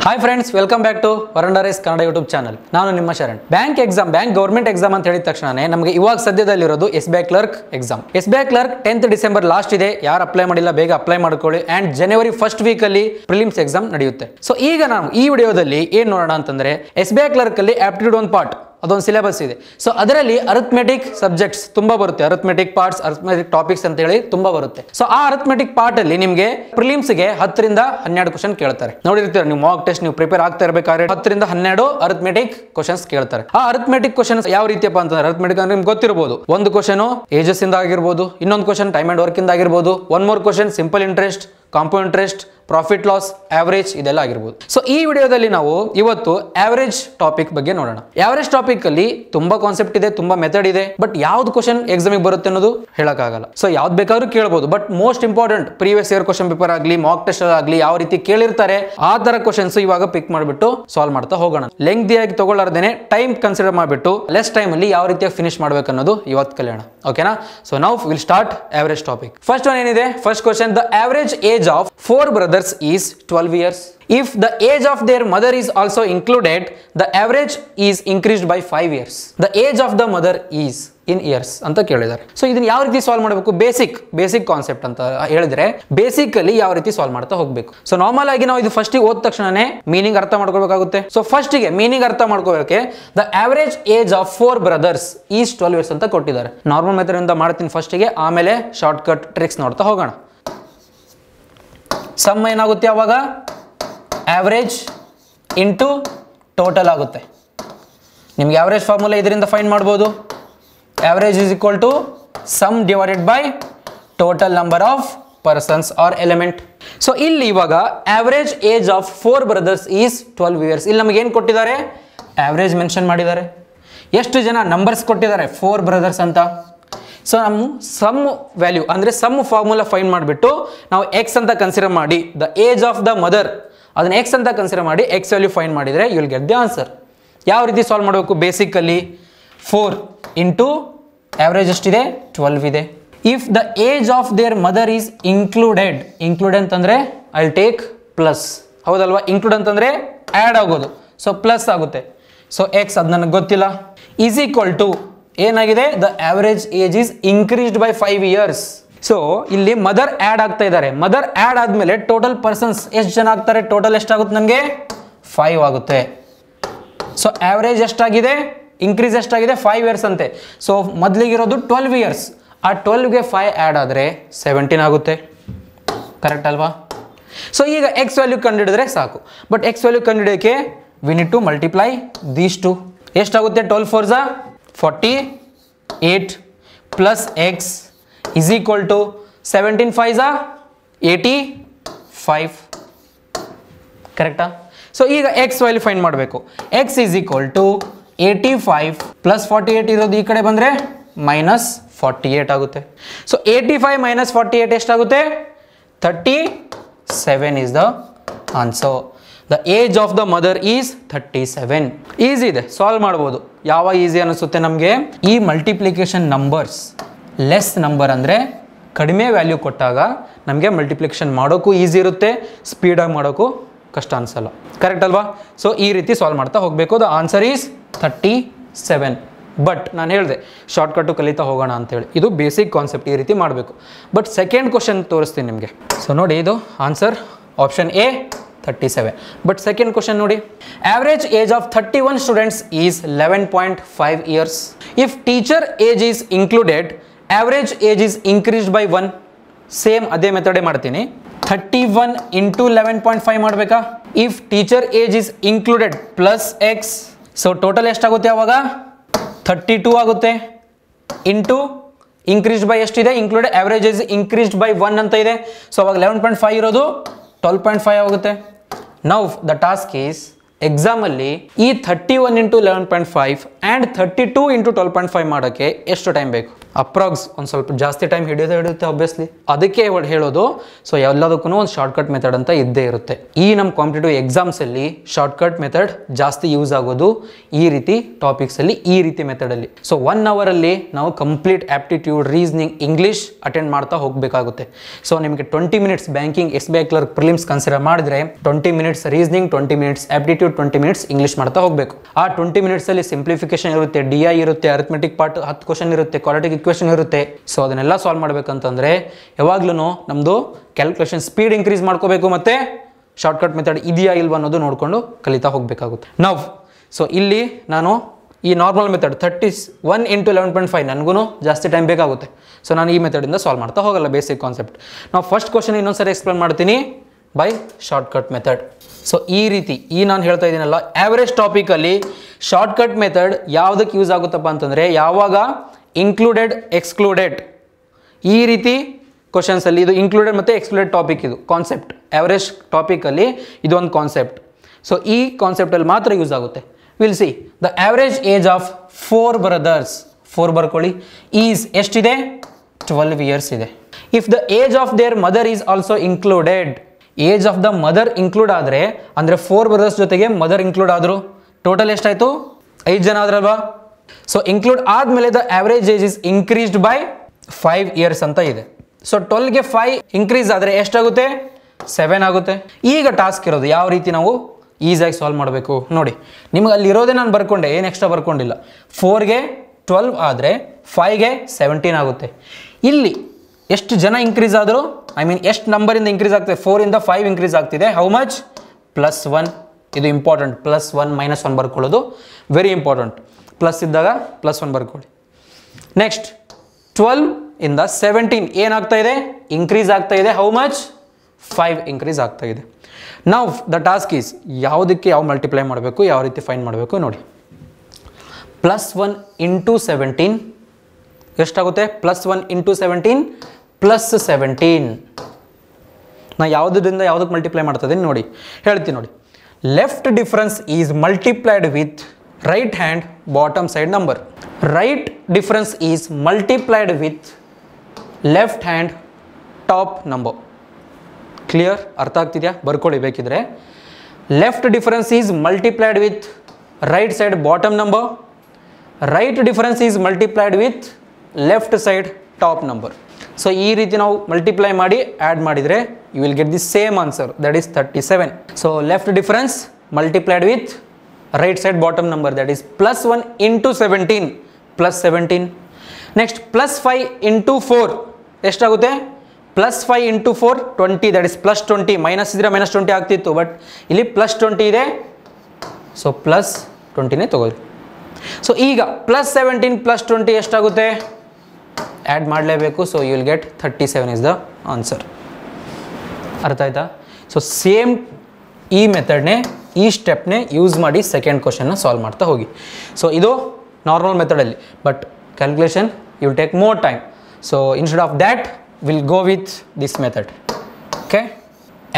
Hi friends, welcome back to ವರಂಡರೈಸ್ Kannada YouTube channel. ನಾನು ನಿಮ್ಮ ಶರಣ್. ಬ್ಯಾಂಕ್ ಗೌರ್ಮೆಂಟ್ ಎಕ್ಸಾಮ್ ಅಂತ ಹೇಳಿದ ತಕ್ಷಣನೇ ನಮಗೆ ಇವಾಗ ಸದ್ಯದಲ್ಲಿರೋದು SBI clerk exam. SBI clerk 10th December last ಇದೆ. ಯಾರು ಅಪ್ಲೈ ಮಾಡಿಲ್ಲ ಬೇಗ ಅಪ್ಲೈ ಮಾಡ್ಕೊಳ್ಳಿ. ಅಂಡ್ ಜನವರಿ ಫಸ್ಟ್ ವೀಕ್ ಅಲ್ಲಿ ಪ್ರಿಲಿಮ್ಸ್ ಎಕ್ಸಾಮ್ ನಡೆಯುತ್ತೆ. ಸೊ ಈಗ ನಾವು ಈ ವಿಡಿಯೋದಲ್ಲಿ ಏನ್ ನೋಡೋಣ ಅಂತಂದ್ರೆ SBI ಕ್ಲರ್ಕ್ ಅಲ್ಲಿ ಆಪ್ಟಿಟ್ಯೂಡ್ ಒಂದು ಪಾರ್ಟ್, ಅದೊಂದು ಸಿಲೆಬಸ್ ಇದೆ. ಸೊ ಅದರಲ್ಲಿ ಅರಿಥಮೆಟಿಕ್ ಸಬ್ಜೆಕ್ಟ್ಸ್ ತುಂಬಾ ಬರುತ್ತೆ. ಅರಿಥಮೆಟಿಕ್ ಪಾರ್ಟ್ಸ್, ಅರಿಥಮೆಟಿಕ್ ಟಾಪಿಕ್ಸ್ ಅಂತ ಹೇಳಿ ತುಂಬಾ ಬರುತ್ತೆ. ಸೊ ಆ ಅರಿಥಮೆಟಿಕ್ ಪಾರ್ಟ್ ಅಲ್ಲಿ ನಿಮಗೆ ಪ್ರಿಲಿಮ್ಸ್ ಗೆ 10 ರಿಂದ 12 ಕ್ವಶನ್ ಕೇಳ್ತಾರೆ. ನೋಡಿರ್ತೀರ ನೀವು ಮಾಕ್ ಟೆಸ್ಟ್ ನೀವು ಪ್ರಿಪೇರ್ ಆಗ್ತಾ ಇರಬೇಕಾದ್ರೆ 10 ರಿಂದ 12 ಅರಿಥಮೆಟಿಕ್ ಕ್ವಶನ್ಸ್ ಕೇಳ್ತಾರೆ. ಆ ಅರಿಥಮೆಟಿಕ್ ಕ್ವಶನ್ಸ್ ಯಾವ ರೀತಿಯಪ್ಪ ಅಂತಂದ್ರೆ, ಅರಿಥಮೆಟಿಕ್ ಅಂದ್ರೆ ನಿಮ್ಗೆ ಗೊತ್ತಿರಬಹುದು. ಒಂದು ಕ್ವಶನ್ ಏಜಸ್ ಇಂದ ಆಗಿರ್ಬೋದು, ಇನ್ನೊಂದು ಕ್ವಶನ್ ಟೈಮ್ ಅಂಡ್ ವರ್ಕ್ ಇಂದ ಆಗಿರ್ಬೋದು, one more question simple interest, compound interest, profit loss, average ಇದೆಲ್ಲ ಆಗಿರ್ಬೋದು. ಸೊ ಈ ವಿಡಿಯೋದಲ್ಲಿ ನಾವು ಇವತ್ತು ಆವರೇಜ್ ಟಾಪಿಕ್ ಬಗ್ಗೆ ನೋಡೋಣ. ಆವರೇಜ್ ಟಾಪಿಕ್ ಅಲ್ಲಿ ತುಂಬಾ ಕಾನ್ಸೆಪ್ಟ್ ಇದೆ, ತುಂಬಾ ಮೆಥಡ್ ಇದೆ. ಬಟ್ ಯಾವ್ದು ಕ್ವಶನ್ ಎಕ್ಸಾಮಿಗೆ ಬರುತ್ತೆ ಅನ್ನೋದು ಹೇಳಕ್ಕಾಗಲ್ಲ. ಸೊ ಯಾವ್ದು ಬೇಕಾದ್ರೂ ಕೇಳಬಹುದು. But most important previous year question paper ಆಗಲಿ, ಮಾಕ್ ಟೆಸ್ಟ್ ಆಗಲಿ, ಯಾವ ರೀತಿ ಕೇಳಿರ್ತಾರೆ ಆ ತರ ಕ್ವಶನ್ಸ್ ಇವಾಗ ಪಿಕ್ ಮಾಡಿಬಿಟ್ಟು ಸಾಲ್ವ್ ಮಾಡ್ತಾ ಹೋಗೋಣ. ಲೆಂಗ್ದಿಯಾಗಿ ತಗೊಳ್ಳಾರ್ದೇನೆ ಟೈಮ್ ಕನ್ಸಿಡರ್ ಮಾಡಿಬಿಟ್ಟು ಲೆಸ್ ಟೈಮ್ ಅಲ್ಲಿ ಯಾವ ರೀತಿಯಾಗಿ ಫಿನಿಶ್ ಮಾಡಬೇಕು ಅನ್ನೋದು ಇವತ್ತು ಕಲಿಯೋಣ. ಓಕೆನಾ? So now will start average topic. First one ಏನಿದೆ, first question, the average age of 4 brothers is 12 years. If the age of their mother is also included, the average is increased by 5 years. The age of the mother is in years ಅಂತ ಕೇಳಿದ್ದಾರೆ. So ಇದನ್ನ ಯಾವ ರೀತಿ solve ಮಾಡಬೇಕು? Basic concept ಅಂತ ಹೇಳಿದ್ರೆ basically ಯಾವ ರೀತಿ ಸಾಲ್ವ್ ಮಾಡ್ತಾ ಹೋಗಬೇಕು. ಸೊ ನಾರ್ಮಲ್ ಆಗಿ ನಾವು ಇದು ಫಸ್ಟ್ ಓದ್ ತಕ್ಷಣನೇ ಮೀನಿಂಗ್ ಅರ್ಥ ಮಾಡ್ಕೋಬೇಕಾಗುತ್ತೆ. ಸೊ ಫಸ್ಟ್ ಗೆ ಮೀನಿಂಗ್ ಅರ್ಥ ಮಾಡ್ಕೋಬೇಕು. The average age of 4 brothers is 12 years ಅಂತ ಕೊಟ್ಟಿದ್ದಾರೆ. ನಾರ್ಮಲ್ ಮೆಥಡ್ ಇಂದ ಮಾಡ್ತೀನಿ ಫಸ್ಟ್ ಗೆ, ಆಮೇಲೆ ಶಾರ್ಟ್ ಕಟ್ ಟ್ರಿಕ್ಸ್ ನೋಡ್ತಾ ಹೋಗೋಣ. ಸಮ್ ಏನಾಗುತ್ತೆ ಅವಾಗ? ಆವರೇಜ್ ಇಂಟು ಟೋಟಲ್ ಆಗುತ್ತೆ. ನಿಮ್ಗೆ ಆವರೇಜ್ ಫಾರ್ಮುಲಾ ಇದರಿಂದ ಫೈಂಡ್ ಮಾಡ್ಬೋದು. Average is equal to sum divided by total number of persons or element. So ಇಲ್ಲಿ ಇವಾಗ average age of 4 brothers is 12 years. ಇಲ್ಲಿ ನಮಗೆ ಏನು ಕೊಟ್ಟಿದ್ದಾರೆ? ಆವರೇಜ್ ಮೆನ್ಷನ್ ಮಾಡಿದ್ದಾರೆ. ಎಷ್ಟು ಜನ ನಂಬರ್ಸ್ ಕೊಟ್ಟಿದ್ದಾರೆ? 4 brothers ಅಂತ. ಸೊ ನಮ್ಮ ಸಮ್ ವ್ಯಾಲ್ಯೂ ಅಂದರೆ ಸಮ್ ಫಾರ್ಮುಲಾ ಫೈಂಡ್ ಮಾಡಿಬಿಟ್ಟು ನಾವು ಎಕ್ಸ್ ಅಂತ ಕನ್ಸಿಡರ್ ಮಾಡಿ, the age of the mother ಅದನ್ನ ಎಕ್ಸ್ ಅಂತ ಕನ್ಸಿಡರ್ ಮಾಡಿ ಎಕ್ಸ್ ವ್ಯಾಲ್ಯೂ ಫೈಂಡ್ ಮಾಡಿದರೆ you will get the answer. ಯಾವ ರೀತಿ ಸಾಲ್ವ್ ಮಾಡಬೇಕು? ಬೇಸಿಕಲ್ಲಿ 4 ಇಂಟು ಆವರೇಜ್ ಎಷ್ಟಿದೆ? 12 ಇದೆ. If the age of their mother is included ಅಂತಂದರೆ ಐ ವಿಲ್ ಟೇಕ್ ಪ್ಲಸ್. ಹೌದಲ್ವಾ? ಇನ್ಕ್ಲೂಡ್ ಅಂತಂದರೆ ಆ್ಯಡ್ ಆಗೋದು. ಸೊ ಪ್ಲಸ್ ಆಗುತ್ತೆ. ಸೊ ಎಕ್ಸ್ ಅದು ನನಗೆ ಗೊತ್ತಿಲ್ಲ. ಈಸ್ ಈಕ್ವಲ್ ಟು ಏನಾಗಿದೆ? The average age is increased by 5 years. So ಇಲ್ಲಿ ಮದರ್ ಆ್ಯಡ್ ಆಗ್ತಾ ಇದ್ದಾರೆ. ಮದರ್ ಆ್ಯಡ್ ಆದಮೇಲೆ ಟೋಟಲ್ ಪರ್ಸನ್ಸ್ ಎಷ್ಟು ಜನ ಆಗ್ತಾರೆ? ಟೋಟಲ್ ಎಷ್ಟಾಗುತ್ತೆ ನನಗೆ? 5 ಆಗುತ್ತೆ. ಸೊ ಆವರೇಜ್ ಎಷ್ಟಾಗಿದೆ? ಇನ್ಕ್ರೀಸ್ ಎಷ್ಟಾಗಿದೆ? 5 years ಅಂತೆ. ಸೊ ಮೊದಲಿಗಿರೋದು 12 years. ಆ 12ಗೆ 5 ಆ್ಯಡ್ ಆದರೆ 17 ಆಗುತ್ತೆ. ಕರೆಕ್ಟ್ ಅಲ್ವಾ? ಸೊ ಈಗ ಎಕ್ಸ್ ವ್ಯಾಲ್ಯೂ ಕಂಡುಹಿಡಿದ್ರೆ ಸಾಕು. ಬಟ್ ಎಕ್ಸ್ ವ್ಯಾಲ್ಯೂ ಕಂಡುಹಿಡಿಯೋಕ್ಕೆ we need to multiply these two. ಎಷ್ಟಾಗುತ್ತೆ? 12 4s 48 plus X is equal to 17 5s 85. ಕರೆಕ್ಟಾ? ಸೊ ಈಗ ಎಕ್ಸ್ ವ್ಯಾಲ್ಯೂ ಫೈಂಡ್ ಮಾಡಬೇಕು. X is equal to 85 plus 48 ಇರೋದು ಈ ಕಡೆ ಬಂದರೆ ಮೈನಸ್ 48 ಆಗುತ್ತೆ. ಸೊ 85 ಮೈನಸ್ 48 ಎಷ್ಟಾಗುತ್ತೆ? 37 is the answer. The age of the mother is 37. Easy ಇದೆ, ಸಾಲ್ವ್ ಮಾಡ್ಬೋದು. ಯಾವಾಗ ಈಸಿ ಅನಿಸುತ್ತೆ ನಮಗೆ? ಈ ಮಲ್ಟಿಪ್ಲಿಕೇಶನ್ ನಂಬರ್ಸ್ ಲೆಸ್ ನಂಬರ್ ಅಂದರೆ ಕಡಿಮೆ ವ್ಯಾಲ್ಯೂ ಕೊಟ್ಟಾಗ ನಮಗೆ ಮಲ್ಟಿಪ್ಲಿಕೇಶನ್ ಮಾಡೋಕ್ಕೂ ಈಸಿ ಇರುತ್ತೆ, ಸ್ಪೀಡಾಗಿ ಮಾಡೋಕ್ಕೂ ಕಷ್ಟ ಅನಿಸಲ್ಲ. ಕರೆಕ್ಟ್ ಅಲ್ವಾ? ಸೊ ಈ ರೀತಿ ಸಾಲ್ವ್ ಮಾಡ್ತಾ ಹೋಗಬೇಕು. The answer is 37. ಬಟ್ ನಾನು ಹೇಳಿದೆ ಶಾರ್ಟ್ಕಟ್ಟು ಕಲಿತಾ ಹೋಗೋಣ ಅಂತೇಳಿ. ಇದು ಬೇಸಿಕ್ ಕಾನ್ಸೆಪ್ಟ್, ಈ ರೀತಿ ಮಾಡಬೇಕು. ಬಟ್ ಸೆಕೆಂಡ್ ಕ್ವಶನ್ ತೋರಿಸ್ತೀನಿ ನಿಮಗೆ. ಸೊ ನೋಡಿ, ಇದು answer option A 37. But second question ನೋಡಿ, average age of 31 students is 11.5 years. If teacher age is included, average age is increased by 1. Same ಅದೇ ಮೆಥಡೇ ಮಾಡ್ತೀನಿ. 31 ಇಂಟು 11.5 ಮಾಡಬೇಕಾ? If teacher age is included plus X, so total ಎಷ್ಟಾಗುತ್ತೆ ಅವಾಗ? 32 ಆಗುತ್ತೆ. Into increased by ಎಷ್ಟಿದೆ? Included average is increased by 1 ಅಂತ ಇದೆ. ಸೊ ಅವಾಗ 11.5 ಇರೋದು 12.5 ಆಗುತ್ತೆ. ನೌ ದ ಟಾಸ್ಕ್ ಈಸ್, ಎಕ್ಸಾಮಲ್ಲಿ ಈ 31 ಇಂಟು 11.5 ಆ್ಯಂಡ್ 32 ಇಂಟು 12.5 ಮಾಡೋಕ್ಕೆ ಎಷ್ಟು ಟೈಮ್ ಬೇಕು? ಅಪ್ರಾಕ್ಸ್ ಒಂದು ಸ್ವಲ್ಪ ಜಾಸ್ತಿ ಟೈಮ್ ಹಿಡಿಯುತ್ತೆ ಆಬ್ವಿಯಸ್ಲಿ, ಅದಕ್ಕೆ ಹೇಳೋದು. ಸೊ ಎಲ್ಲದಕ್ಕೂ ಒಂದು ಶಾರ್ಟ್ಕಟ್ ಮೆಥಡ್ ಅಂತ ಇದ್ದೇ ಇರುತ್ತೆ. ಈ ನಮ್ಮ ಕಾಂಪಿಟೇಟಿವ್ ಎಕ್ಸಾಮ್ಸಲ್ಲಿ ಶಾರ್ಟ್ಕಟ್ ಮೆಥಡ್ ಜಾಸ್ತಿ ಯೂಸ್ ಆಗೋದು ಈ ರೀತಿ ಟಾಪಿಕ್ಸಲ್ಲಿ, ಈ ರೀತಿ ಮೆಥಡಲ್ಲಿ. ಸೊ 1 ಅವರಲ್ಲಿ ನಾವು complete aptitude, reasoning, English attend ಮಾಡ್ತಾ ಹೋಗಬೇಕಾಗುತ್ತೆ. ಸೊ ನಿಮಗೆ 20 minutes banking SBI clerk prelims consider ಮಾಡಿದ್ರೆ 20 minutes reasoning, 20 minutes aptitude, 20 minutes English ಮಾಡ್ತಾ ಹೋಗಬೇಕು. ಆ 20 ಮಿನಿಟ್ಸಲ್ಲಿ ಸಿಂಪ್ಲಿಫಿಕೇಶನ್ ಇರುತ್ತೆ, DI ಇರುತ್ತೆ, ಅರಿಥಮೆಟಿಕ್ ಪಾರ್ಟ್ 10 ಕ್ವಶನ್ ಇರುತ್ತೆ, ಕ್ವಾಡ್ರಾಟಿಕ್ ಇಕ್ವೇಷನ್ ಇರುತ್ತೆ. ಸೊ ಅದನ್ನೆಲ್ಲ ಸಾಲ್ವ್ ಮಾಡಬೇಕಂತಂದ್ರೆ ಯಾವಾಗ್ಲೂ ನಮ್ದು ಕ್ಯಾಲ್ಕುಲೇಷನ್ ಸ್ಪೀಡ್ ಇನ್ಕ್ರೀಸ್ ಮಾಡ್ಕೋಬೇಕು, ಮತ್ತೆ ಶಾರ್ಟ್ಕಟ್ ಮೆಥಡ್ ಇದೆಯಾ ಇಲ್ವಾ ಅನ್ನೋದು ನೋಡಿಕೊಂಡು ಕಲಿತಾ ಹೋಗಬೇಕಾಗುತ್ತೆ. ನಾವು ಸೊ ಇಲ್ಲಿ ನಾನು ಈ ನಾರ್ಮಲ್ ಮೆಥಡ್ 31 × 11.5 ನನಗೂ ಜಾಸ್ತಿ ಟೈಮ್ ಬೇಕಾಗುತ್ತೆ. ಸೊ ನಾನು ಈ ಮೆಥಡಿಂದ ಸಾಲ್ವ್ ಮಾಡ್ತಾ ಹೋಗಲ್ಲ, ಬೇಸಿಕ್ ಕಾನ್ಸೆಪ್ಟ್. ನಾವು ಫಸ್ಟ್ ಕ್ವಶನ್ ಇನ್ನೊಂದ್ಸರಿ ಎಕ್ಸ್ಪ್ಲೇನ್ ಮಾಡ್ತೀನಿ ಬೈ ಶಾರ್ಟ್ಕಟ್ ಮೆಥಡ್. ಸೊ ಈ ರೀತಿ ನಾನು ಹೇಳ್ತಾ ಇದ್ದೀನಲ್ಲ, ಆವರೇಜ್ ಟಾಪಿಕಲ್ಲಿ ಶಾರ್ಟ್ಕಟ್ ಮೆಥಡ್ ಯಾವುದಕ್ಕೆ ಯೂಸ್ ಆಗುತ್ತಪ್ಪ ಅಂತಂದರೆ ಯಾವಾಗ ಇನ್ಕ್ಲೂಡೆಡ್, ಎಕ್ಸ್ಕ್ಲೂಡೆಡ್ ಈ ರೀತಿ ಕ್ವಶನ್ಸಲ್ಲಿ ಇದು ಇನ್ಕ್ಲೂಡೆಡ್ ಮತ್ತು ಎಕ್ಸ್ಕ್ಲೂಡೆಡ್ ಟಾಪಿಕ್, ಇದು ಕಾನ್ಸೆಪ್ಟ್. ಆವರೇಜ್ ಟಾಪಿಕಲ್ಲಿ ಇದೊಂದು ಕಾನ್ಸೆಪ್ಟ್. ಸೊ ಈ ಕಾನ್ಸೆಪ್ಟಲ್ಲಿ ಮಾತ್ರ ಯೂಸ್ ಆಗುತ್ತೆ. Will see the average age of 4 brothers, 4 ಬರ್ಕೊಳ್ಳಿ, ಈಸ್ ಎಷ್ಟಿದೆ? 12 ಇಯರ್ಸ್ ಇದೆ. If the age of their mother is also included, age of the mother include ಆದರೆ, ಅಂದರೆ 4 ಬ್ರದರ್ಸ್ ಜೊತೆಗೆ ಮದರ್ ಇನ್ಕ್ಲೂಡ್ ಆದರು, ಟೋಟಲ್ ಎಷ್ಟಾಯಿತು? 5 ಜನ ಆದ್ರಲ್ವಾ? ಸೊ ಇನ್ಕ್ಲೂಡ್ ಆದಮೇಲೆ the average age is increased by 5 years ಅಂತ ಇದೆ. ಸೊ 12ಗೆ 5 ಇನ್ಕ್ರೀಸ್ ಆದರೆ ಎಷ್ಟಾಗುತ್ತೆ? 7 ಆಗುತ್ತೆ. ಈಗ ಟಾಸ್ಕ್ ಇರೋದು ಯಾವ ರೀತಿ ನಾವು ಈಸಿಯಾಗಿ ಸಾಲ್ವ್ ಮಾಡಬೇಕು ನೋಡಿ. ನಿಮ್ಗೆ ಅಲ್ಲಿರೋದೇ ನಾನು ಬರ್ಕೊಂಡೆ, ಏನು ಎಕ್ಸ್ಟ್ರಾ ಬರ್ಕೊಂಡಿಲ್ಲ. 4ಗೆ 12 ಆದರೆ 5ಗೆ 17 ಆಗುತ್ತೆ. ಇಲ್ಲಿ ಎಷ್ಟು ಜನ ಇನ್ಕ್ರೀಸ್ ಆದರೂ, ಎಷ್ಟು ನಂಬರಿಂದ ಇನ್ಕ್ರೀಸ್ ಆಗ್ತದೆ? 4ಇಂದ 5 ಇನ್ಕ್ರೀಸ್ ಆಗ್ತಿದೆ. How much? +1. ಇದು ಇಂಪಾರ್ಟೆಂಟ್. +1 -1 ಬರ್ಕೊಳ್ಳೋದು ವೆರಿ ಇಂಪಾರ್ಟೆಂಟ್. ಪ್ಲಸ್ ಇದ್ದಾಗ +1 ಬರ್ಕೊಳ್ಳಿ. ನೆಕ್ಸ್ಟ್ 12 ಇಂದ 17 ಏನಾಗ್ತಾ ಇದೆ? ಇನ್ಕ್ರೀಸ್ ಆಗ್ತಾ ಇದೆ. How much? 5 ಇನ್ಕ್ರೀಸ್ ಆಗ್ತಾ ಇದೆ. ನಾವು ದ ಟಾಸ್ಕ್ ಈಸ್ ಯಾವುದಕ್ಕೆ ಯಾವ ಮಲ್ಟಿಪ್ಲೈ ಮಾಡಬೇಕು, ಯಾವ ರೀತಿ ಫೈಂಡ್ ಮಾಡಬೇಕು ನೋಡಿ. +1 × 17 ಎಷ್ಟಾಗುತ್ತೆ? +1 × 17 +17. ನಾ ಯಾವುದರಿಂದ ಯಾವುದಕ್ಕೆ ಮಲ್ಟಿಪ್ಲೈ ಮಾಡ್ತಾ ಇದ್ದೀನಿ ನೋಡಿ, ಹೇಳ್ತೀನಿ ನೋಡಿ. Left difference is multiplied with right hand bottom side number. Right difference is multiplied with left hand top number. Clear? ಅರ್ಥ ಆಗ್ತಿದೆಯಾ? ಬರ್ಕೊಳ್ಳಿ ಬೇಕಿದ್ರೆ. Left difference is multiplied with right side bottom number. Right difference is multiplied with left side top number. So ಈ ರೀತಿ ನಾವು multiply ಮಾಡಿ add ಮಾಡಿದರೆ you will get the same answer, that is 37. So left difference multiplied with right side bottom number, that is +1 × 17 +17. next +5 × 4 ಎಷ್ಟಾಗುತ್ತೆ? +5 × 4 20, that is +20. Minus ಇದ್ರೆ -20 ಆಗ್ತಿತ್ತು, but ಇಲ್ಲಿ +20 ಇದೆ. ಸೊ +20ನೇ ತಗೋರಿ. ಸೊ ಈಗ +17 +20 ಎಷ್ಟಾಗುತ್ತೆ? ಆ್ಯಡ್ ಮಾಡಲೇಬೇಕು. So you will get 37 is the answer. ಅರ್ಥ ಆಯ್ತಾ? ಸೊ ಸೇಮ್ ಈ ಮೆಥಡ್ನೇ, ಈ ಸ್ಟೆಪ್ನೇ ಯೂಸ್ ಮಾಡಿ ಸೆಕೆಂಡ್ ಕ್ವಶನ್ನ ಸಾಲ್ವ್ ಮಾಡ್ತಾ ಹೋಗಿ. ಸೊ ಇದು ನಾರ್ಮಲ್ ಮೆಥಡಲ್ಲಿ, but calculation you will take more time. So instead of that will go with this method. Okay,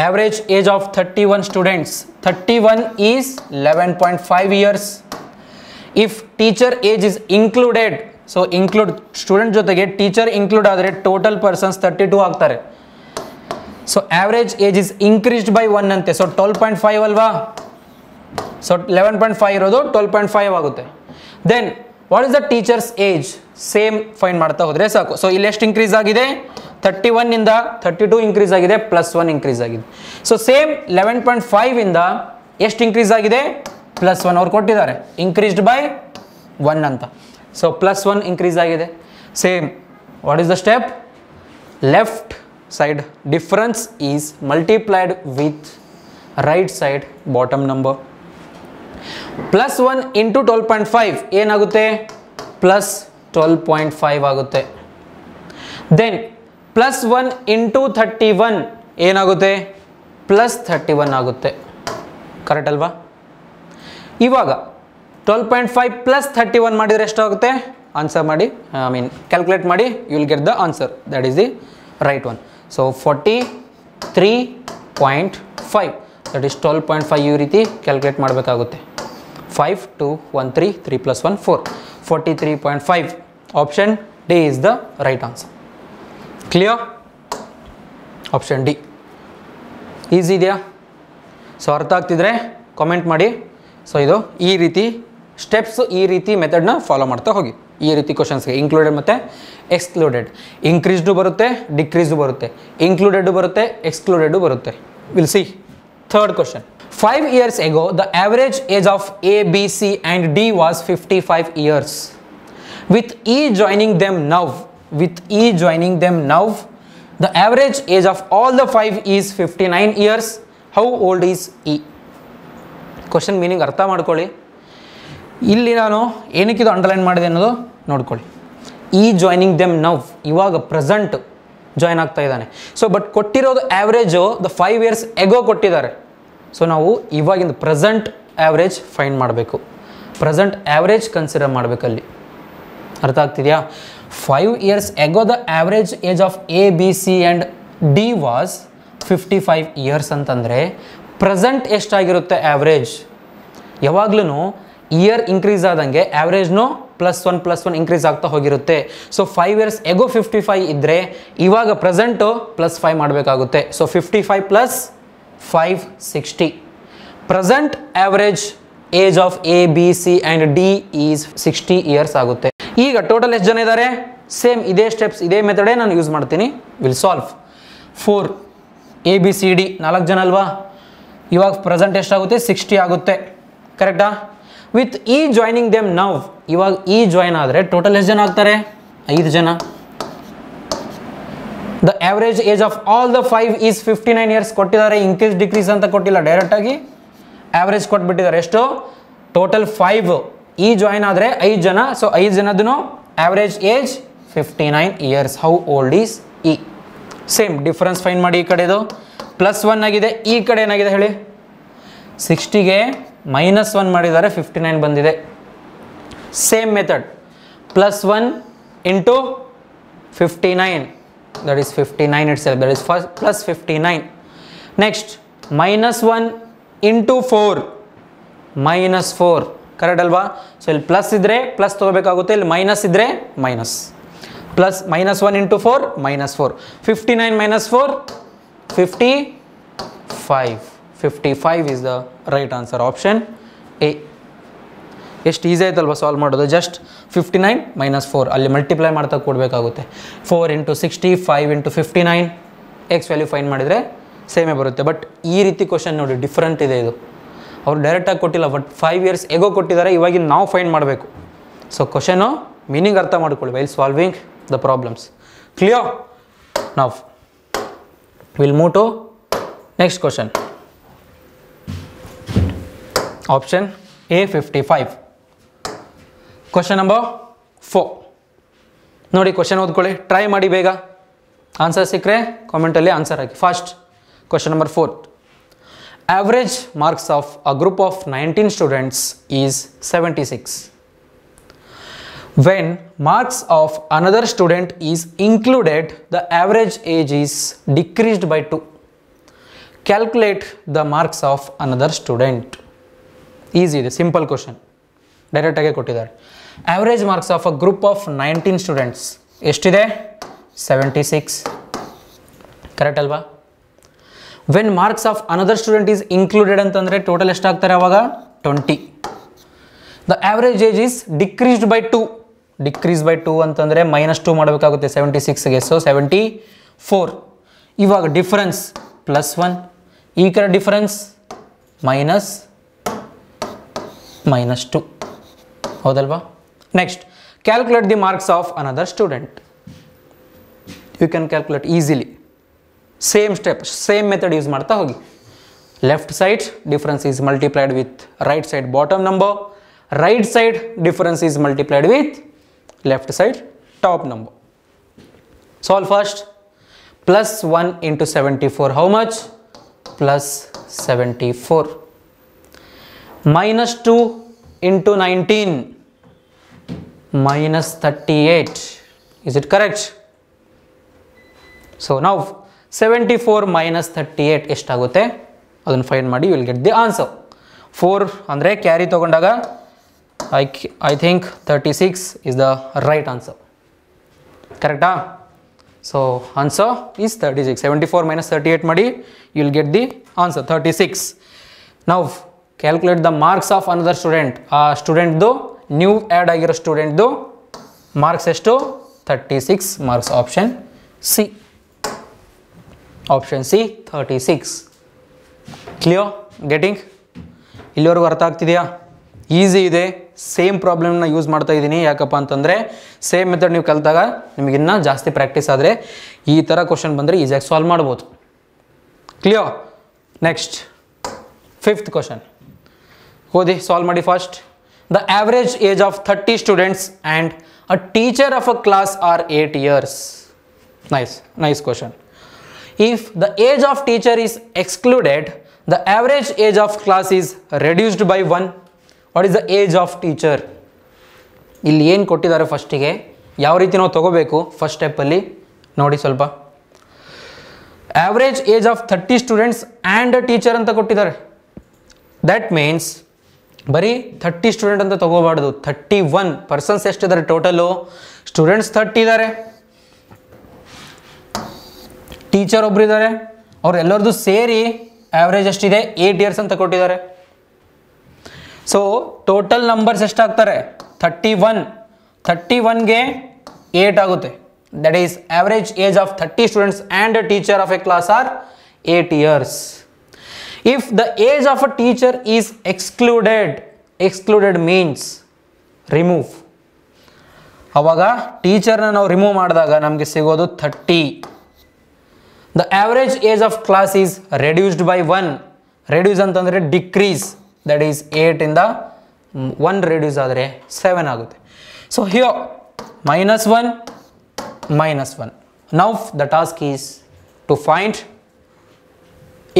average age of 31 students. 31 is 11.5 years. If teacher age is included, so include student ಜೊತೆಗೆ teacher include ಆದರೆ total persons 32 ಆಗ್ತಾರೆ. So average age is increased by 1 ಅಂತೆ. So 12.5 ಅಲ್ವಾ? So 11.5 ಇರೋದು 12.5 ಆಗುತ್ತೆ. Then what is the teachers age? Same find ಮಾಡ್ತಾ ಹೋದರೆ ಸಾಕು. ಸೊ ಇಲ್ಲಿ ಎಷ್ಟು ಇನ್ಕ್ರೀಸ್ ಆಗಿದೆ? 31 ಇಂದ 32 ಇನ್ಕ್ರೀಸ್ ಆಗಿದೆ, +1 ಇನ್ಕ್ರೀಸ್ ಆಗಿದೆ. ಸೊ ಸೇಮ್ 11.5 ಇಂದ ಎಷ್ಟು ಇನ್ಕ್ರೀಸ್ ಆಗಿದೆ? +1 ಅವ್ರು ಕೊಟ್ಟಿದ್ದಾರೆ, ಇನ್ಕ್ರೀಸ್ಡ್ ಬೈ 1 ಅಂತ. ಸೊ +1 ಇನ್ಕ್ರೀಸ್ ಆಗಿದೆ. Same what is the step? Left side difference is multiplied with right side bottom number. +1 × 12.5 ಏನಾಗುತ್ತೆ? +12.5 ಆಗುತ್ತೆ. ದೆನ್ +1 × 31 ಏನಾಗುತ್ತೆ? +31 ಆಗುತ್ತೆ. ಕರೆಕ್ಟ್ ಅಲ್ವಾ? ಇವಾಗ 12.5 + 31 ಮಾಡಿದರೆ ಎಷ್ಟಾಗುತ್ತೆ? ಆನ್ಸರ್ ಮಾಡಿ, ಕ್ಯಾಲ್ಕುಲೇಟ್ ಮಾಡಿ, you will get the answer, that is the right one. So 43.5, that is 12.5. ಈ ರೀತಿ ಕ್ಯಾಲ್ಕುಲೇಟ್ ಮಾಡಬೇಕಾಗುತ್ತೆ. 5 2 1 3 3 + 1 4, 43.5. Option D is the right answer. Clear? Option D easy ಇದೆಯಾ? ಸೊ ಅರ್ಥ ಆಗ್ತಿದ್ರೆ ಕಾಮೆಂಟ್ ಮಾಡಿ. ಸೊ ಇದು ಈ ರೀತಿ ಸ್ಟೆಪ್ಸ್, ಈ ರೀತಿ ಮೆಥಡ್ನ ಫಾಲೋ ಮಾಡ್ತಾ ಹೋಗಿ. ಈ ರೀತಿ ಕ್ವಶನ್ಸ್ಗೆ ಇನ್ಕ್ಲೂಡೆಡ್ ಮತ್ತು ಎಕ್ಸ್ಕ್ಲೂಡೆಡ್, ಇಂಕ್ರೀಸ್ಡು ಬರುತ್ತೆ, ಡಿಕ್ರೀಸ್ಡು ಬರುತ್ತೆ, ಇನ್ಕ್ಲೂಡೆಡ್ ಬರುತ್ತೆ, ಎಕ್ಸ್ಕ್ಲೂಡೆಡ್ ಬರುತ್ತೆ. Will see. Third question. 5 years ago, the average age of A, B, C and D was 55 years. With E joining them now, the average age of all the 5 is 59 years. How old is E? Question meaning ಅರ್ಥ ಮಾಡ್ಕೊಳ್ಳಿ. ಇಲ್ಲಿ ನಾನು ಏನಕ್ಕೆ ಇದು underline ಮಾಡಿದೆ ಅನ್ನೋದು ನೋಡ್ಕೊಳ್ಳಿ. ಈ ಜಾಯ್ನಿಂಗ್ ದೆಮ್ ನವ್, ಇವಾಗ ಪ್ರೆಸೆಂಟ್ ಜಾಯ್ನ್ ಆಗ್ತಾ ಇದ್ದಾನೆ. ಸೊ ಬಟ್ ಕೊಟ್ಟಿರೋದು ಆ್ಯಾವ್ರೇಜು ದ 5 years ಎಗೋ ಕೊಟ್ಟಿದ್ದಾರೆ. ಸೊ ನಾವು ಇವಾಗಿಂದ ಪ್ರೆಸೆಂಟ್ ಆ್ಯಾವ್ರೇಜ್ ಫೈಂಡ್ ಮಾಡಬೇಕು. ಪ್ರೆಸೆಂಟ್ ಆ್ಯಾವ್ರೇಜ್ ಕನ್ಸಿಡರ್ ಮಾಡಬೇಕಲ್ಲಿ. ಅರ್ಥ ಆಗ್ತಿದೆಯಾ? 5 years ago the average age of A, B, C and D was 55 years ಅಂತಂದರೆ ಪ್ರೆಸೆಂಟ್ ಎಷ್ಟಾಗಿರುತ್ತೆ ಆ್ಯಾವ್ರೇಜ್? ಯಾವಾಗ್ಲೂ ಇಯರ್ ಇನ್ಕ್ರೀಸ್ ಆದಂಗೆ ಆ್ಯಾವ್ರೇಜ್ನು +1 ಇನ್ಕ್ರೀಸ್ ಆಗ್ತಾ ಹೋಗಿರುತ್ತೆ. ಸೊ 5 years ಎಗೋ 55 ಇದ್ದರೆ ಇವಾಗ ಪ್ರೆಸೆಂಟು +5 ಮಾಡಬೇಕಾಗುತ್ತೆ. So 55 + 5 60. Present average age of A, B, C and D is 60 years ಆಗುತ್ತೆ. ಈಗ ಟೋಟಲ್ ಎಷ್ಟು ಜನ ಇದ್ದಾರೆ? ಸೇಮ್ ಇದೇ ಸ್ಟೆಪ್ಸ್, ಇದೇ ಮೆಥಡೇ ನಾನು ಯೂಸ್ ಮಾಡ್ತೀನಿ. Will solve. 4 A, B, C, D 4 ಜನ ಅಲ್ವಾ? ಇವಾಗ ಪ್ರೆಸೆಂಟ್ ಎಷ್ಟಾಗುತ್ತೆ? 60 ಆಗುತ್ತೆ. ಕರೆಕ್ಟಾ? With E joining them now, ಇವಾಗ ಇ ಜಾಯ್ನ್ ಆದರೆ ಟೋಟಲ್ ಎಷ್ಟು ಜನ ಆಗ್ತಾರೆ? 5 ಜನ. The average age of all the 5 is 59 years ಕೊಟ್ಟಿದ್ದಾರೆ. ಇನ್ಕ್ರೀಸ್ ಡಿಕ್ರೀಸ್ ಅಂತ ಕೊಟ್ಟಿಲ್ಲ, ಡೈರೆಕ್ಟಾಗಿ ಆವ್ರೇಜ್ ಕೊಟ್ಬಿಟ್ಟಿದ್ದಾರೆ. ಎಷ್ಟು? ಟೋಟಲ್ 5. ಇ ಜಾಯ್ನ್ ಆದರೆ 5 ಜನ. ಸೊ 5 ಜನದೂ average age 59 years. How old is E? Same difference find ಮಾಡಿ. ಈ ಕಡೆದು +1 ಆಗಿದೆ, ಈ ಕಡೆ ಏನಾಗಿದೆ ಹೇಳಿ? 60ಗೆ -1 ಮಾಡಿದ್ದಾರೆ, 59 ಬಂದಿದೆ. Same method, +1 × 59, that is 59 itself, that is +59. Next -1 × 4, -4. Correct ಅಲ್ವಾ? ಸೊ ಇಲ್ಲಿ ಪ್ಲಸ್ ಇದ್ದರೆ ಪ್ಲಸ್ ತೊಗೋಬೇಕಾಗುತ್ತೆ, ಇಲ್ಲಿ ಮೈನಸ್ ಇದ್ದರೆ minus. Plus -1 × 4 -4. 59 - 4 55. 55 is the right answer. Option A. ಎಷ್ಟು ಈಸಿ ಆಯ್ತಲ್ವ ಸಾಲ್ವ್ ಮಾಡೋದು? ಜಸ್ಟ್ 59 - 4 ಅಲ್ಲಿ ಮಲ್ಟಿಪ್ಲೈ ಮಾಡ್ತಾ ಕೊಡಬೇಕಾಗುತ್ತೆ. 4 × 60, 5 × 59, ಎಕ್ಸ್ ವ್ಯಾಲ್ಯೂ ಫೈಂಡ್ ಮಾಡಿದರೆ ಸೇಮೇ ಬರುತ್ತೆ. ಬಟ್ ಈ ರೀತಿ ಕ್ವಶನ್ ನೋಡಿ, ಡಿಫ್ರೆಂಟ್ ಇದೆ ಇದು. ಅವ್ರು ಡೈರೆಕ್ಟಾಗಿ ಕೊಟ್ಟಿಲ್ಲ, ಬಟ್ 5 years ಎಗೋ ಕೊಟ್ಟಿದ್ದಾರೆ. ಇವಾಗಿನ ನಾವು ಫೈಂಡ್ ಮಾಡಬೇಕು. ಸೊ ಕ್ವಶನು ಮೀನಿಂಗ್ ಅರ್ಥ ಮಾಡ್ಕೊಳ್ಳಿ while solving the problems. Clear? ನಾವು will move to next question. Option A 55. Question number 4 ನೋಡಿ. ಕ್ವಶನ್ ಓದ್ಕೊಳ್ಳಿ, ಟ್ರೈ ಮಾಡಿ ಬೇಗ. ಆನ್ಸರ್ ಸಿಕ್ಕರೆ ಕಾಮೆಂಟಲ್ಲಿ ಆನ್ಸರ್ ಹಾಕಿ. First question number 4. Average marks of a group of 19 students is 76. When marks of another student is included, the average age is decreased by 2. Calculate the marks of another student. Easy ಇದೆ, simple question, ಡೈರೆಕ್ಟಾಗೆ ಕೊಟ್ಟಿದ್ದಾರೆ. Average marks of a group of 19 students ಎಷ್ಟಿದೆ? 76. Correct ಅಲ್ವಾ? When marks of another student is included ಅಂತಂದರೆ total ಎಷ್ಟಾಗ್ತಾರೆ ಅವಾಗ? 20. The average age is decreased by 2. Decrease by 2 ಅಂತಂದರೆ -2 ಮಾಡಬೇಕಾಗುತ್ತೆ 76ಗೆ. So 74. ಇವಾಗ difference +1, ಈ ಕಡೆ ಡಿಫರೆನ್ಸ್ -2. ಹೌದಲ್ವಾ? Next calculate the marks of another student. You can calculate easily. Same step, same method use ಮಾಡ್ತಾ ಹೋಗಿ. Left side difference is multiplied with right side bottom number. Right side difference is multiplied with left side top number. Solve first. +1 × 74 how much? +74. -2 × 19 -38. Is it correct? So now 74 - 38 ಎಷ್ಟಾಗುತ್ತೆ ಅದನ್ನು find ಮಾಡಿ. Will get the answer. 4 ಅಂದರೆ carry ತೊಗೊಂಡಾಗ I think 36 is the right answer. ಕರೆಕ್ಟಾ? So answer is 36. 74 minus 38 ಮಾಡಿ, you will get the answer 36. ನಾವು calculate the marks of another student. ಆ ಸ್ಟೂಡೆಂಟ್ದು ನ್ಯೂ ಆ್ಯಡ್ ಆಗಿರೋ ಸ್ಟೂಡೆಂಟ್ದು ಮಾರ್ಕ್ಸ್ ಎಷ್ಟು? 36 marks. Option C. Option C 36. Clear? Getting? ಇಲ್ಲಿವರೆಗೂ ಅರ್ಥ ಆಗ್ತಿದೆಯಾ? ಈಸಿ ಇದೆ. ಸೇಮ್ ಪ್ರಾಬ್ಲಮ್ನ ಯೂಸ್ ಮಾಡ್ತಾ ಇದ್ದೀನಿ. ಯಾಕಪ್ಪ ಅಂತಂದರೆ ಸೇಮ್ ಮೆಥಡ್ ನೀವು ಕಲಿತಾಗ ನಿಮಗಿನ್ನೂ ಜಾಸ್ತಿ ಪ್ರಾಕ್ಟೀಸ್ ಆದರೆ ಈ ಥರ ಕ್ವಶನ್ ಬಂದರೆ ಈಸಿಯಾಗಿ ಸಾಲ್ವ್ ಮಾಡ್ಬೋದು. ಕ್ಲಿಯರ್? ನೆಕ್ಸ್ಟ್ 5th ಕ್ವಶನ್ ಓದಿ, ಸಾಲ್ವ್ ಮಾಡಿ first. The average age of 30 students and a teacher of a class are 8 years. Nice question. If the age of teacher is excluded, the average age of class is reduced by 1. What is the age of teacher? ಇಲ್ಲಿ ಏನು ಕೊಟ್ಟಿದ್ದಾರೆ ಫಸ್ಟಿಗೆ, ಯಾವ ರೀತಿ ನಾವು ತಗೋಬೇಕು first ಸ್ಟೆಪ್ಪಲ್ಲಿ ನೋಡಿ ಸ್ವಲ್ಪ. Average age of 30 students and a teacher ಅಂತ ಕೊಟ್ಟಿದ್ದಾರೆ. ದ್ಯಾಟ್ ಮೀನ್ಸ್ ಬರೀ 30 ಸ್ಟೂಡೆಂಟ್ ಅಂತ ತಗೋಬಾರ್ದು. 31 ಪರ್ಸನ್ಸ್ ಎಷ್ಟಿದ್ದಾರೆ ಟೋಟಲು? ಸ್ಟೂಡೆಂಟ್ಸ್ 30 ಇದ್ದಾರೆ, ಟೀಚರ್ ಒಬ್ರು ಇದ್ದಾರೆ. ಅವರೆಲ್ಲರದು ಸೇರಿ ಆವ್ರೇಜ್ ಎಷ್ಟಿದೆ? 8 years ಅಂತ ಕೊಟ್ಟಿದ್ದಾರೆ. ಸೊ ಟೋಟಲ್ ನಂಬರ್ಸ್ ಎಷ್ಟಾಗ್ತಾರೆ? 31. 31ಗೆ 8 ಆಗುತ್ತೆ. That is average age of 30 students and a teacher of a class are 8 years. If the age of a teacher is excluded means remove. ಅವಾಗ ಟೀಚರ್ನ ನಾವು ರಿಮೂವ್ ಮಾಡಿದಾಗ ನಮಗೆ ಸಿಗೋದು 30. The average age of class is reduced by 1. Reduce ಅಂತಂದರೆ decrease. That is 8 ಇಂದ 1 reduce ಆದರೆ 7 ಆಗುತ್ತೆ. So here -1 -1. Now the task is to find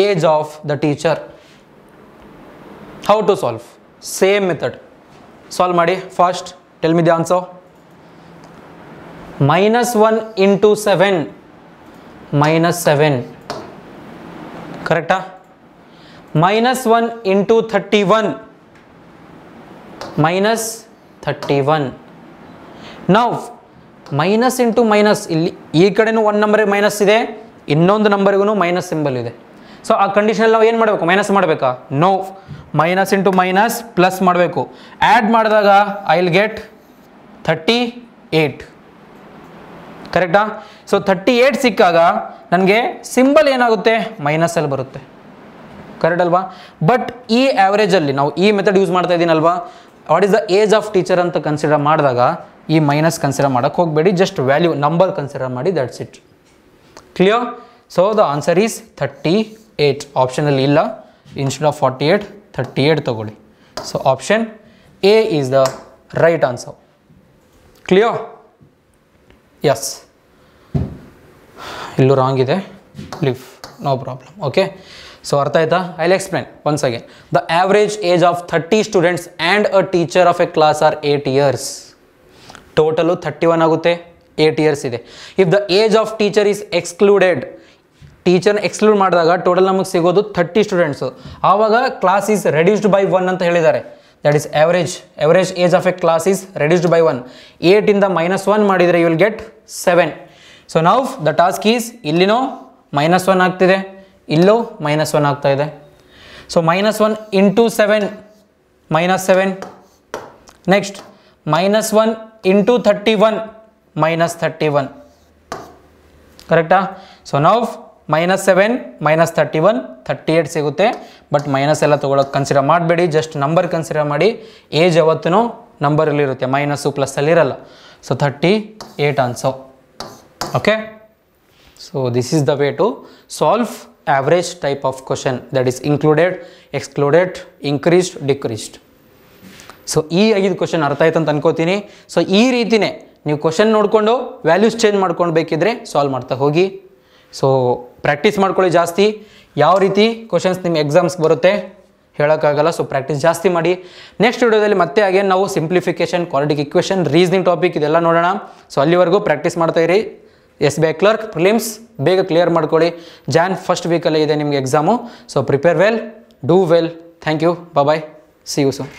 age of the teacher. How to solve? Same method. Solve ಮಾಡಿ first. Tell me the answer. -1 into 7. -7. ಕರೆಕ್ಟಾ? -1 into 31. -31. ನಾವು minus into minus, ಇಲ್ಲಿ ಈ ಕಡೆನೂ ಒಂದು ನಂಬರಿಗೆ ಮೈನಸ್ ಇದೆ, ಇನ್ನೊಂದು ನಂಬರಿಗೂ ಮೈನಸ್ ಸಿಂಬಲ್ ಇದೆ. ಸೊ ಆ ಕಂಡೀಷನಲ್ಲಿ ನಾವು ಏನು ಮಾಡಬೇಕು? ಮೈನಸ್ ಮಾಡಬೇಕಾ? No. Minus into minus plus ಮಾಡಬೇಕು. ಆ್ಯಡ್ ಮಾಡಿದಾಗ ಐ ವಿಲ್ ಗೆಟ್ 38. ಕರೆಕ್ಟಾ? ಸೊ 38 ಸಿಕ್ಕಾಗ ನನಗೆ ಸಿಂಬಲ್ ಏನಾಗುತ್ತೆ? ಮೈನಸಲ್ಲಿ ಬರುತ್ತೆ. ಕರೆಕ್ಟ್ ಅಲ್ವಾ? ಬಟ್ ಈ ಆ್ಯಾವ್ರೇಜಲ್ಲಿ ನಾವು ಈ ಮೆಥಡ್ ಯೂಸ್ ಮಾಡ್ತಾ ಇದ್ದೀನಲ್ವಾ, what is the age of teacher ಅಂತ ಕನ್ಸಿಡರ್ ಮಾಡಿದಾಗ ಈ ಮೈನಸ್ ಕನ್ಸಿಡರ್ ಮಾಡೋಕ್ಕೆ ಹೋಗಬೇಡಿ. ಜಸ್ಟ್ ವ್ಯಾಲ್ಯೂ ನಂಬರ್ ಕನ್ಸಿಡರ್ ಮಾಡಿ. That's it. Clear? So the answer is 38. ಆಪ್ಷನಲ್ಲಿ ಇಲ್ಲ. ಇನ್ಸ್ಟೆಡ್ ಆಫ್ 48 38 ತಗೊಳ್ಳಿ. So option A is the right answer. Clear? Yes. ಇಲ್ಲೂ ರಾಂಗ್ ಇದೆ, leave, no problem. Okay, so ಅರ್ಥ ಆಯ್ತಾ? I will explain once again. The average age of 30 students and a teacher of a class are 8 years. Total 31 ಆಗುತ್ತೆ, 8 years ಇದೆ. If the age of teacher is excluded, ಟೀಚರ್ನ exclude ಮಾಡಿದಾಗ total ನಮಗೆ ಸಿಗೋದು 30 students. ಆವಾಗ class is reduced by 1 ಅಂತ ಹೇಳಿದ್ದಾರೆ. That is average age of a class is reduced by 1. 8 ಇಂದ -1 ಮಾಡಿದರೆ you will get 7. So now the task is, ಇಲ್ಲಿನೋ -1 ಆಗ್ತಿದೆ, ಇಲ್ಲೂ -1 ಆಗ್ತಾ ಇದೆ. So -1 into 7 -7. Next -1 into 31 -31. ಕರೆಕ್ಟಾ? ಸೊ ನೌ -7 -31 38 ಸಿಗುತ್ತೆ. ಬಟ್ ಮೈನಸ್ ಎಲ್ಲ ತೊಗೊಳಕ್ಕೆ ಕನ್ಸಿಡರ್ ಮಾಡಬೇಡಿ, ಜಸ್ಟ್ ನಂಬರ್ ಕನ್ಸಿಡರ್ ಮಾಡಿ. ಏಜ್ ಯಾವತ್ತೂ ನಂಬರಲ್ಲಿರುತ್ತೆ, ಮೈನಸ್ಸು ಪ್ಲಸ್ಸಲ್ಲಿರಲ್ಲ. So 38 answer. Okay, so this is the way to solve average type of question, that is included, excluded, increased, decreased. So ಈ 5 question ಅರ್ಥ ಆಯ್ತು ಅಂತ ಅನ್ಕೋತೀನಿ. ಸೊ ಈ ರೀತಿಯೇ ನೀವು ಕ್ವಶನ್ ನೋಡಿಕೊಂಡು ವ್ಯಾಲ್ಯೂಸ್ ಚೇಂಜ್ ಮಾಡ್ಕೊಂಡು ಬೇಕಿದ್ರೆ ಸಾಲ್ವ್ ಮಾಡ್ತಾ ಹೋಗಿ. ಸೊ ಪ್ರಾಕ್ಟೀಸ್ ಮಾಡ್ಕೊಳ್ಳಿ ಜಾಸ್ತಿ. ಯಾವ ರೀತಿ ಕ್ವಶನ್ಸ್ ನಿಮ್ಮ ಎಕ್ಸಾಮ್ಸ್ಗೆ ಬರುತ್ತೆ ಹೇಳೋಕ್ಕಾಗಲ್ಲ. ಸೊ ಪ್ರಾಕ್ಟೀಸ್ ಜಾಸ್ತಿ ಮಾಡಿ. ನೆಕ್ಸ್ಟ್ ವಿಡಿಯೋದಲ್ಲಿ ಮತ್ತೆ ಅಗೇನ್ ನಾವು simplification, quadratic equation, reasoning topic ಇದೆಲ್ಲ ನೋಡೋಣ. ಸೊ ಅಲ್ಲಿವರೆಗೂ ಪ್ರಾಕ್ಟೀಸ್ ಮಾಡ್ತಾ ಇರಿ. SBI ಕ್ಲರ್ಕ್ ಪ್ರಿಲಿಮ್ಸ್ ಬೇಗ ಕ್ಲಿಯರ್ ಮಾಡ್ಕೊಳ್ಳಿ. ಜಾನ್ ಫಸ್ಟ್ ವೀಕಲ್ಲೇ ಇದೆ ನಿಮಗೆ exam. So prepare well, do well. Thank you, bye, see you soon.